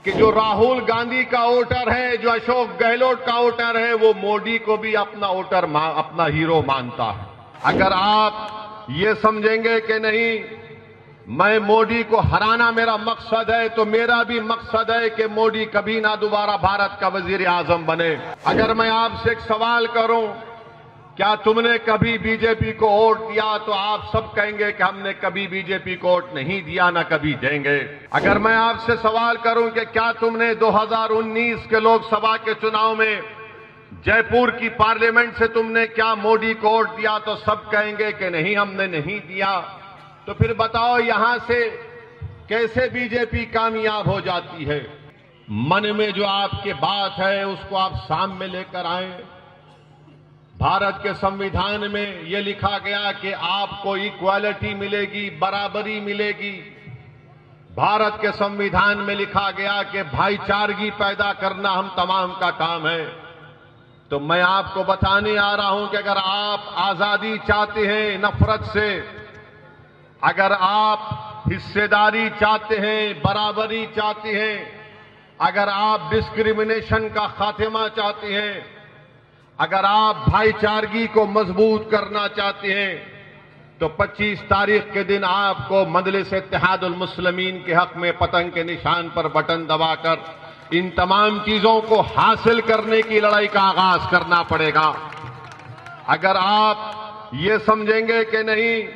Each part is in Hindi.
कि जो राहुल गांधी का वोटर है, जो अशोक गहलोत का वोटर है, वो मोदी को भी अपना वोटर अपना हीरो मानता है। अगर आप ये समझेंगे कि नहीं, मैं मोदी को हराना मेरा मकसद है, तो मेरा भी मकसद है कि मोदी कभी ना दोबारा भारत का वजीर आजम बने। अगर मैं आपसे एक सवाल करूं, क्या तुमने कभी बीजेपी को वोट दिया, तो आप सब कहेंगे कि हमने कभी बीजेपी को वोट नहीं दिया, ना कभी देंगे। अगर मैं आपसे सवाल करूं कि क्या तुमने 2019 के लोकसभा के चुनाव में जयपुर की पार्लियामेंट से तुमने क्या मोदी को वोट दिया, तो सब कहेंगे कि नहीं, हमने नहीं दिया। तो फिर बताओ, यहां से कैसे बीजेपी कामयाब हो जाती है? मन में जो आपके बात है उसको आप सामने लेकर आए। भारत के संविधान में यह लिखा गया कि आपको इक्वालिटी मिलेगी, बराबरी मिलेगी। भारत के संविधान में लिखा गया कि भाईचारगी पैदा करना हम तमाम का काम है। तो मैं आपको बताने आ रहा हूं कि अगर आप आजादी चाहते हैं नफरत से, अगर आप हिस्सेदारी चाहते हैं, बराबरी चाहते हैं, अगर आप डिस्क्रिमिनेशन का खात्मा चाहते हैं, अगर आप भाईचारगी को मजबूत करना चाहते हैं, तो 25 तारीख के दिन आपको मजलिस इत्तेहादुल मुस्लिमीन के हक में पतंग के निशान पर बटन दबाकर इन तमाम चीजों को हासिल करने की लड़ाई का आगाज करना पड़ेगा। अगर आप ये समझेंगे कि नहीं,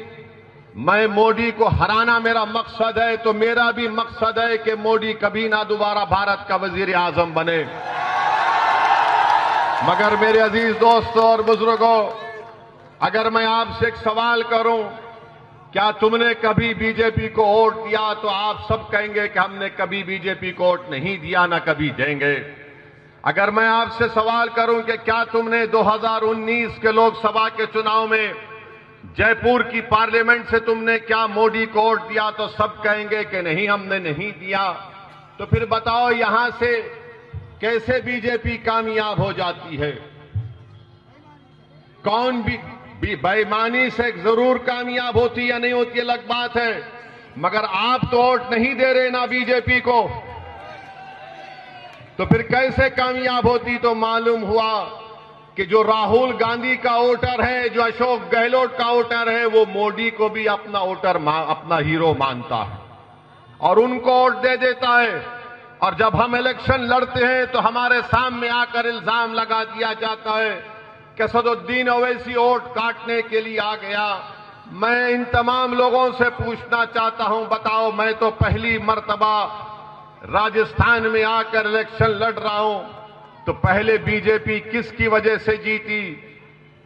मैं मोदी को हराना मेरा मकसद है, तो मेरा भी मकसद है कि मोदी कभी ना दोबारा भारत का वजीर आजम बने। मगर मेरे अजीज दोस्तों और बुजुर्गों, अगर मैं आपसे एक सवाल करूं, क्या तुमने कभी बीजेपी को वोट दिया, तो आप सब कहेंगे कि हमने कभी बीजेपी को वोट नहीं दिया, ना कभी देंगे। अगर मैं आपसे सवाल करूं कि क्या तुमने 2019 के लोकसभा के चुनाव में जयपुर की पार्लियामेंट से तुमने क्या मोदी को वोट दिया, तो सब कहेंगे कि नहीं, हमने नहीं दिया। तो फिर बताओ, यहां से कैसे बीजेपी कामयाब हो जाती है? कौन भी बेईमानी से जरूर कामयाब होती या नहीं होती अलग बात है, मगर आप तो वोट नहीं दे रहे ना बीजेपी को, तो फिर कैसे कामयाब होती? तो मालूम हुआ कि जो राहुल गांधी का वोटर है, जो अशोक गहलोत का वोटर है, वो मोदी को भी अपना वोटर अपना हीरो मानता है और उनको वोट दे देता है। और जब हम इलेक्शन लड़ते हैं तो हमारे सामने आकर इल्जाम लगा दिया जाता है कि सदुद्दीन ओवैसी वोट काटने के लिए आ गया। मैं इन तमाम लोगों से पूछना चाहता हूं, बताओ, मैं तो पहली मर्तबा राजस्थान में आकर इलेक्शन लड़ रहा हूं, तो पहले बीजेपी किसकी वजह से जीती?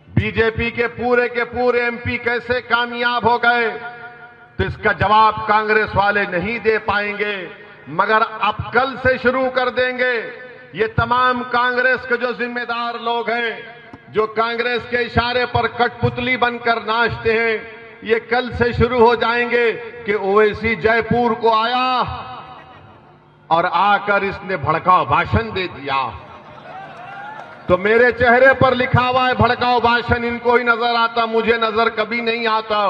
बीजेपी के पूरे एमपी कैसे कामयाब हो गए? तो इसका जवाब कांग्रेस वाले नहीं दे पाएंगे, मगर अब कल से शुरू कर देंगे। ये तमाम कांग्रेस के जो जिम्मेदार लोग हैं, जो कांग्रेस के इशारे पर कठपुतली बनकर नाचते हैं, ये कल से शुरू हो जाएंगे कि ओवैसी जयपुर को आया और आकर इसने भड़काऊ भाषण दे दिया। तो मेरे चेहरे पर लिखा हुआ है भड़काऊ भाषण, इनको ही नजर आता, मुझे नजर कभी नहीं आता।